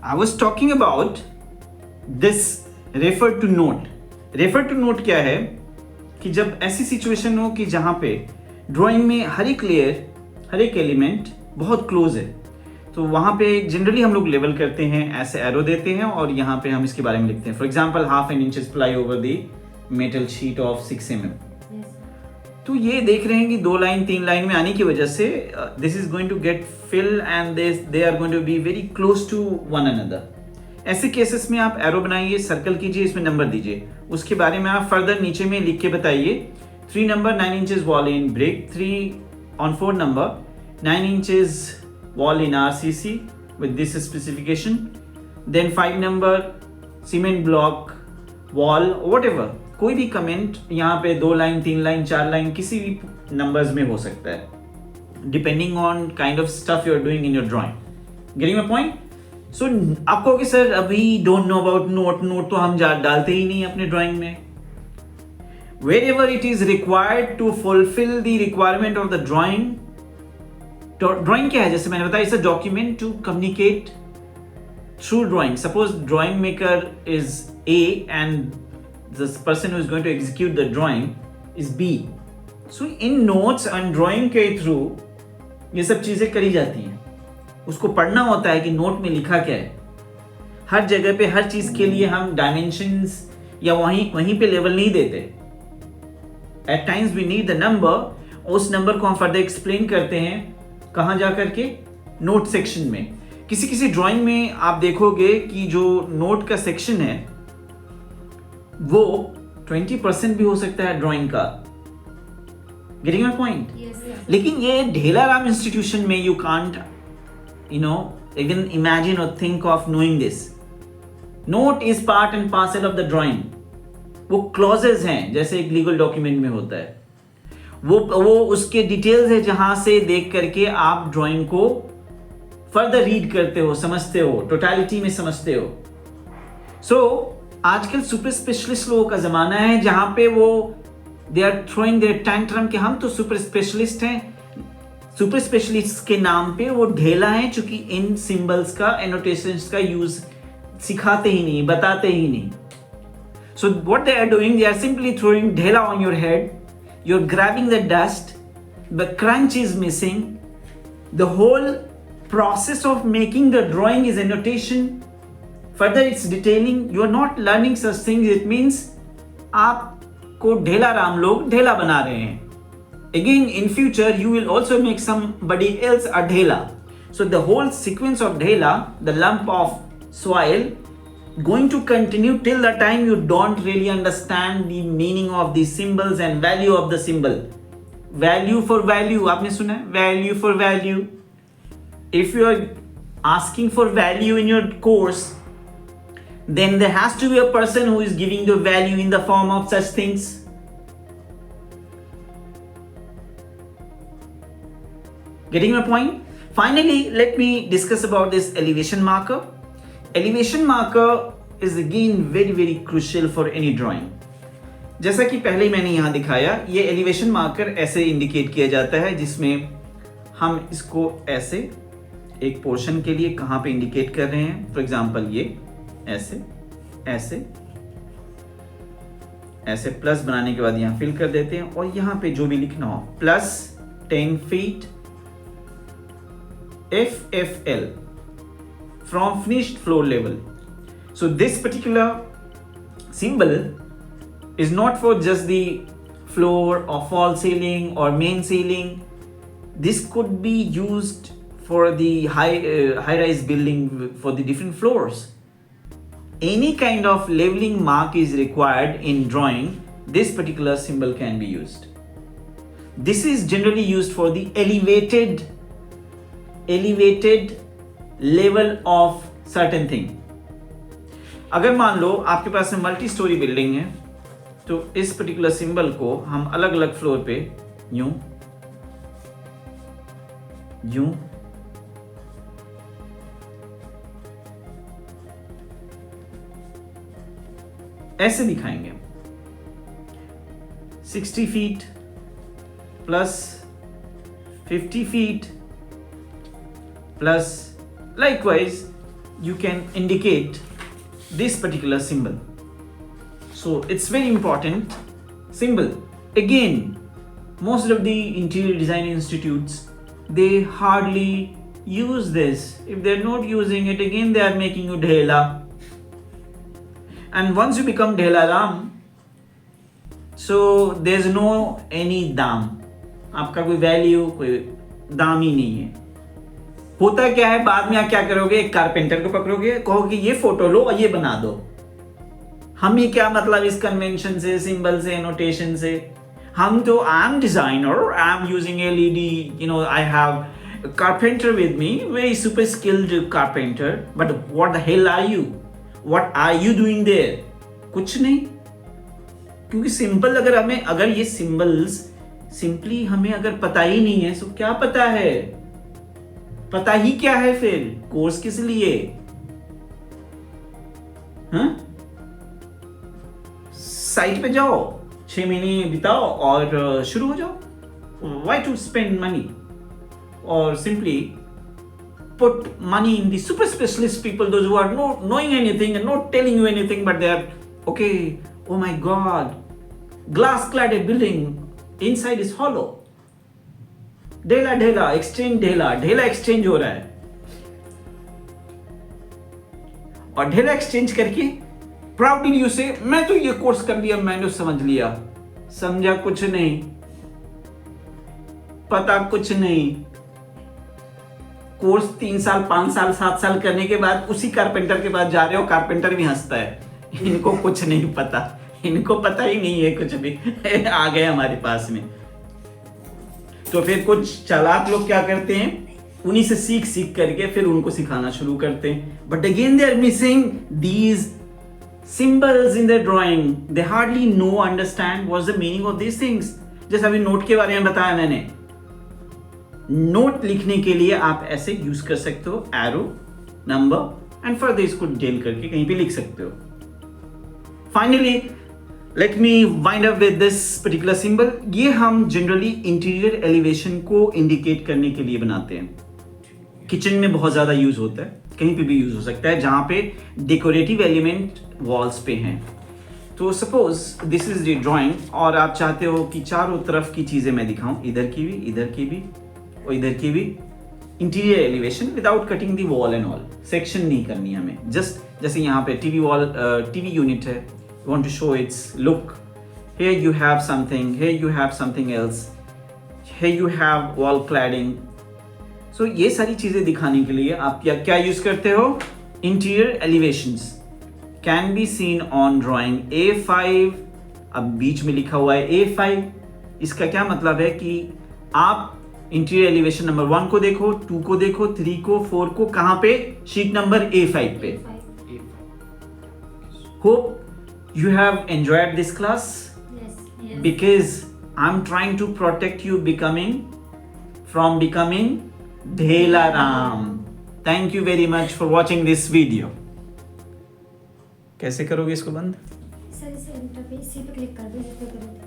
I was talking about this refer to note. Refer to note क्या है कि जब ऐसी सिचुएशन हो कि जहां पे ड्राइंग में हर एक लेयर, हर एक एलिमेंट बहुत क्लोज है, तो वहां पे जनरली हम लोग लेवल करते हैं, ऐसे एरो देते हैं और यहाँ पे हम इसके बारे में लिखते हैं. For example half an inch ply over the metal sheet of 6 mm. तो ये देख रहे हैं कि 2 लाइन 3 लाइन में आने की वजह से this is going to get fill and they are going to be very close to one another. ऐसे केसेस में आप एरो बनाइए, सर्कल कीजिए, इसमें नंबर दीजिए, उसके बारे में आप फर्दर नीचे में लिख के बताइए. 3 number 9 inches wall in brick, 3 on 4 number 9 inches wall in RCC with this specification, then 5 number cement block wall, whatever. कोई भी कमेंट यहाँ पे 2 लाइन 3 लाइन 4 लाइन किसी भी नंबर्स में हो सकता है, depending on kind of stuff you are doing in your drawing. Getting my point? So आप कहोगे सर अभी डोंट नो अबाउट नोट तो हम डालते ही नहीं अपने ड्राइंग में. Wherever it is required to fulfill the requirement of the drawing. Drawing क्या है? जैसे मैंने बताया, it's a document to communicate through drawing. Suppose drawing maker is A and the person who is going to execute the drawing is B. So in notes and drawing के through ये सब चीजें करी जाती हैं. उसको पढ़ना होता है कि नोट में लिखा क्या है. हर जगह पे हर चीज के लिए हम डायमेंशंस या वहीं पे लेवल नहीं देते. At times we need the number. उस नंबर को हम फर्दर एक्सप्लेन करते हैं कहाँ जा करके? नोट सेक्शन में. किसी ड्राइंग में आप देखोगे कि जो नोट का सेक्शन है वो 20% भी हो सकता है ड्राइंग का. Getting my point? लेकिन ये ढेलाराम इंस्टीट्यूशन में you can't even imagine or think of knowing this. Note is part and parcel of the drawing. वो क्लॉजेज हैं जैसे एक लीगल डॉक्यूमेंट में होता है. वो उसके डिटेल्स है जहां से देख करके आप ड्राइंग को फर्दर रीड करते हो, समझते हो, टोटलिटी में समझते हो. सो आजकल सुपर स्पेशलिस्ट लोगों का जमाना है जहां पे वो they are throwing their tantrum कि हम तो सुपर स्पेशलिस्ट हैं. सुपर स्पेशलिस्ट के नाम पे वो ढेला है, चूंकि इन सिंबल्स का, एनोटेशंस का यूज सिखाते ही नहीं, बताते ही नहीं. So what they are doing, they are simply throwing dhela on your head. You're grabbing the dust. The crunch is missing. The whole process of making the drawing is annotation. Further, it's detailing. You are not learning such things. It means आपको ढेला राम लोग ढेला बना रहे हैं. Again, in future, you will also make somebody else a dhela. So the whole sequence of dhela, the lump of soil, going to continue till the time you don't really understand the meaning of the symbols and value of the symbol. Value for value, आपने सुना है? Value for value. If you are asking for value in your course, then there has to be a person who is giving the value in the form of such things. Getting my point? Finally, let me discuss about this elevation marker. Elevation marker is again very crucial for any drawing. जैसा कि पहले मैंने यहाँ दिखाया, ये elevation marker ऐसे indicate किया जाता है जिसमें हम इसको ऐसे एक पोर्शन के लिए कहाँ पे इंडिकेट कर रहे हैं. फॉर एग्जांपल ये ऐसे ऐसे ऐसे प्लस बनाने के बाद यहाँ फिल कर देते हैं और यहाँ पे जो भी लिखना हो plus 10 feet FFL from finished floor level. So this particular symbol is not for just the floor or fall ceiling or main ceiling. This could be used for the high-rise building for the different floors. Any kind of leveling mark is required in drawing. This particular symbol can be used. This is generally used for the elevated level of certain thing. अगर मान लो आपके पास में multi storey building है तो इस particular symbol को हम अलग अलग फ्लोर पे यूं ऐसे दिखाएंगे. 60 feet plus 50 feet plus likewise you can indicate this particular symbol. So it's very important symbol. Again, most of the interior design institutes, they hardly use this. If they're not using it, again they are making you dhela. And once you become dhela ram, so there's no any दाम, आपका कोई value, कोई दाम ही नहीं है. होता क्या है, बाद में आप क्या करोगे, एक कारपेंटर को पकड़ोगे, कहोगे ये फोटो लो और ये बना दो. हमें क्या मतलब इस कन्वेंशन से, सिंबल से, नोटेशन से. हम तो I am designer, I am using LED, you know, I have a carpenter with me, very super skilled carpenter, but what the hell are you? What are you doing there? कुछ नहीं. क्योंकि simple अगर ये symbols simply हमें अगर पता ही नहीं है, तो क्या पता है, पता ही क्या है फिर, कोर्स किस लिए. हाँ, साइट पे जाओ, 6 महीने बिताओ और शुरू हो जाओ. Why to spend money? Or simply put money in the super specialist people, those who are not knowing anything and not telling you anything, but they are okay. Oh my God, glass-cladded building, inside is hollow. ढेला exchange हो रहा है. और ढेला exchange करके proudly you से, मैं तो ये कोर्स कर लिया, मैंने समझ लिया. समझा कुछ नहीं, पता कुछ नहीं. कोर्स 3 साल 5 साल 7 साल करने के बाद उसी कारपेंटर के पास जा रहे हो, कारपेंटर भी हंसता है, इनको कुछ नहीं पता, इनको पता ही नहीं है कुछ भी. आ गए हमारे पास में. तो फिर कुछ चालाक लोग क्या करते हैं, उन्हीं से सीख करके फिर उनको सिखाना शुरू करते हैं. But again they are missing these symbols in their drawing. They hardly know, understand what's the meaning of these things. जैसे अभी नोट के बारे में बताया मैंने, नोट लिखने के लिए आप ऐसे यूज कर सकते हो, एरो, नंबर एंड फर्दर इसको डेल करके कहीं पे लिख सकते हो. Finally let me wind up with this particular symbol. ये हम जनरली इंटीरियर एलिवेशन को इंडिकेट करने के लिए बनाते हैं. किचन में बहुत ज्यादा यूज होता है, कहीं पे भी यूज हो सकता है जहां पे डेकोरेटिव एलिमेंट वॉल्स पे हैं. तो suppose this is the drawing और आप चाहते हो कि चारों तरफ की चीजें मैं दिखाऊं, इधर की भी, इधर की भी और इधर की भी. Interior elevation without cutting the wall and all. Section नहीं करनी हमें, जस्ट जैसे यहाँ पे टीवी यूनिट है, you want to show its look. Here you have something, here you have something else, here you have wall cladding. So ये सारी चीजें दिखाने के लिए आप क्या यूज करते हो, interior elevations can be seen on drawing A5. अब बीच में लिखा हुआ है A5. इसका क्या मतलब है कि आप इंटीरियर एलिवेशन नंबर 1 को देखो, 2 को देखो, 3 को, 4 को, कहां पे, शीट नंबर A5 पे. Hope you have enjoyed this class, because I am trying to protect you from becoming Dhela Ram. Thank you very much for watching this video. कैसे करोगे इसको बंद? सर इसे एंटर पे, इसी पे क्लिक कर दो, जिस पे करोगे.